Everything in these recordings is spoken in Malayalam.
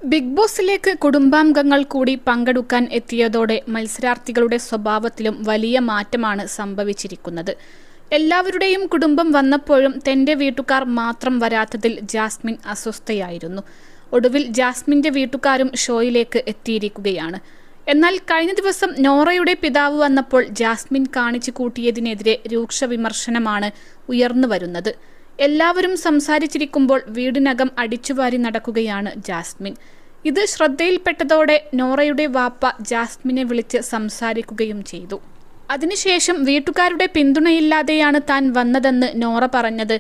ബിഗ് ബോസിലേക്ക് കുടുംബാംഗങ്ങൾ കൂടി പങ്കെടുക്കാൻ എത്തിയതോടെ മത്സരാർത്ഥികളുടെ സ്വഭാവത്തിലും വലിയ മാറ്റമാണ് സംഭവിച്ചിരിക്കുന്നത്. എല്ലാവരുടെയും കുടുംബം വന്നപ്പോഴും തന്റെ വീട്ടുകാർ മാത്രം വരാത്തതിൽ ജാസ്മിൻ അസ്വസ്ഥയായിരുന്നു. ഒടുവിൽ ജാസ്മിന്റെ വീട്ടുകാരും ഷോയിലേക്ക് എത്തിയിരിക്കുകയാണ്. എന്നാൽ കഴിഞ്ഞ ദിവസം നോറയുടെ പിതാവ് വന്നപ്പോൾ ജാസ്മിൻ കാണിച്ചു കൂട്ടിയതിനെതിരെ രൂക്ഷ വിമർശനമാണ് ഉയർന്നു വരുന്നത്. എല്ലാവരും സംസാരിച്ചിരിക്കുമ്പോൾ വീടിനകം അടിച്ചുവാരി നടക്കുകയാണ് ജാസ്മിൻ. ഇത് ശ്രദ്ധയിൽപ്പെട്ടതോടെ നോറയുടെ വാപ്പ ജാസ്മിനെ വിളിച്ച് സംസാരിക്കുകയും ചെയ്തു. അതിനുശേഷം വീട്ടുകാരുടെ പിന്തുണയില്ലാതെയാണ് താൻ വന്നതെന്ന് നോറ പറഞ്ഞത്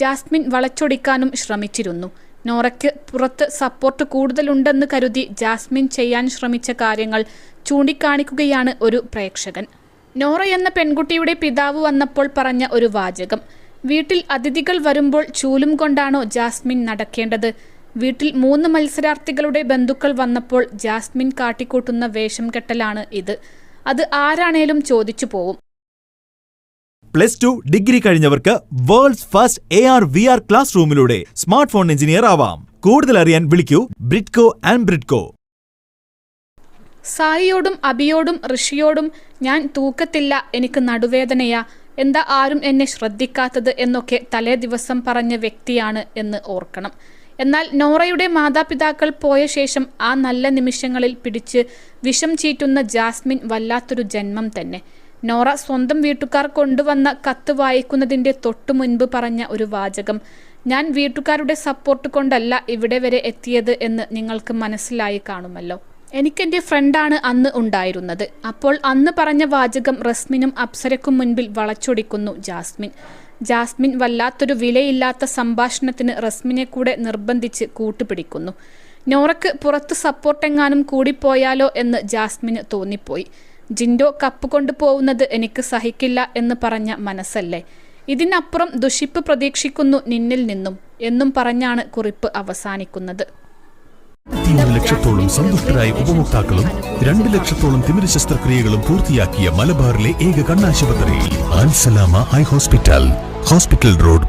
ജാസ്മിൻ വളച്ചൊടിക്കാനും ശ്രമിച്ചിരുന്നു. നോറയ്ക്ക് പുറത്ത് സപ്പോർട്ട് കൂടുതലുണ്ടെന്ന് കരുതി ജാസ്മിൻ ചെയ്യാൻ ശ്രമിച്ച കാര്യങ്ങൾ ചൂണ്ടിക്കാണിക്കുകയാണ് ഒരു പ്രേക്ഷകൻ. നോറ എന്ന പെൺകുട്ടിയുടെ പിതാവ് വന്നപ്പോൾ പറഞ്ഞ ഒരു വാചകം: വീട്ടിൽ അതിഥികൾ വരുമ്പോൾ ചൂലും കൊണ്ടാണോ ജാസ്മിൻ നടക്കേണ്ടത്? വീട്ടിൽ 3 മത്സരാർത്ഥികളുടെ ബന്ധുക്കൾ വന്നപ്പോൾ ജാസ്മിൻ കാട്ടിക്കൂട്ടുന്ന വേഷം കെട്ടലാണ് ഇത്. അത് ആരാണേലും ചോദിച്ചു പോവും. +2 ഡിഗ്രി കഴിഞ്ഞവർക്ക് വേൾഡ്സ് ഫസ്റ്റ് AR/VR ക്ലാസ് റൂമിലൂടെ സ്മാർട്ട് ഫോൺ എഞ്ചിനീയർ ആവാം. കൂടുതൽ അറിയാൻ വിളിക്കൂ ബ്രിഡ്കോ ആൻഡ് ബ്രിഡ്കോ. സായിയോടും അബിയോടും ഋഷിയോടും ഞാൻ തൂക്കത്തില്ല, എനിക്ക് നടുവേദനയാ, എന്താ ആരും എന്നെ ശ്രദ്ധിക്കാത്തത് എന്നൊക്കെ തലേ ദിവസം പറഞ്ഞ വ്യക്തിയാണ് എന്ന് ഓർക്കണം. എന്നാൽ നോറയുടെ മാതാപിതാക്കൾ പോയ ശേഷം ആ നല്ല നിമിഷങ്ങളിൽ പിടിച്ച് വിഷം ചീറ്റുന്ന ജാസ്മിൻ വല്ലാത്തൊരു ജന്മം തന്നെ. നോറ സ്വന്തം വീട്ടുകാർ കൊണ്ടുവന്ന കത്ത് വായിക്കുന്നതിൻ്റെ തൊട്ടു മുൻപ് പറഞ്ഞ ഒരു വാചകം: ഞാൻ വീട്ടുകാരുടെ സപ്പോർട്ട് കൊണ്ടല്ല ഇവിടെ വരെ എത്തിയത് എന്ന് നിങ്ങൾക്ക് മനസ്സിലായി കാണുമല്ലോ. എനിക്കെൻ്റെ ഫ്രണ്ടാണ് അന്ന് ഉണ്ടായിരുന്നത്. അപ്പോൾ അന്ന് പറഞ്ഞ വാചകം റസ്മിനും അപ്സരയ്ക്കും മുൻപിൽ വളച്ചൊടിക്കുന്നു ജാസ്മിൻ വല്ലാത്തൊരു വിലയില്ലാത്ത സംഭാഷണത്തിന് റസ്മിനെ കൂടെ നിർബന്ധിച്ച് കൂട്ടുപിടിക്കുന്നു. നോറയ്ക്ക് പുറത്ത് സപ്പോർട്ടെങ്ങാനും കൂടിപ്പോയാലോ എന്ന് ജാസ്മിന് തോന്നിപ്പോയി. ജിൻഡോ കപ്പ് കൊണ്ടുപോകുന്നത് എനിക്ക് സഹിക്കില്ല എന്ന് പറഞ്ഞ മനസ്സല്ലേ. ഇതിനപ്പുറം ദുഷിപ്പ് പ്രതീക്ഷിക്കുന്നു നിന്നിൽ നിന്നും എന്നും പറഞ്ഞാണ് കുറിപ്പ് അവസാനിക്കുന്നത്. 3 ലക്ഷത്തോളം സന്തുഷ്ടരായ ഉപഭോക്താക്കളും 2 ലക്ഷത്തോളം തിമിര ശസ്ത്രക്രിയകളും പൂർത്തിയാക്കിയ മലബാറിലെ ഏക കണ്ണാശുപത്രി ആൻസലാമ ഹൈ ഹോസ്പിറ്റൽ റോഡ്.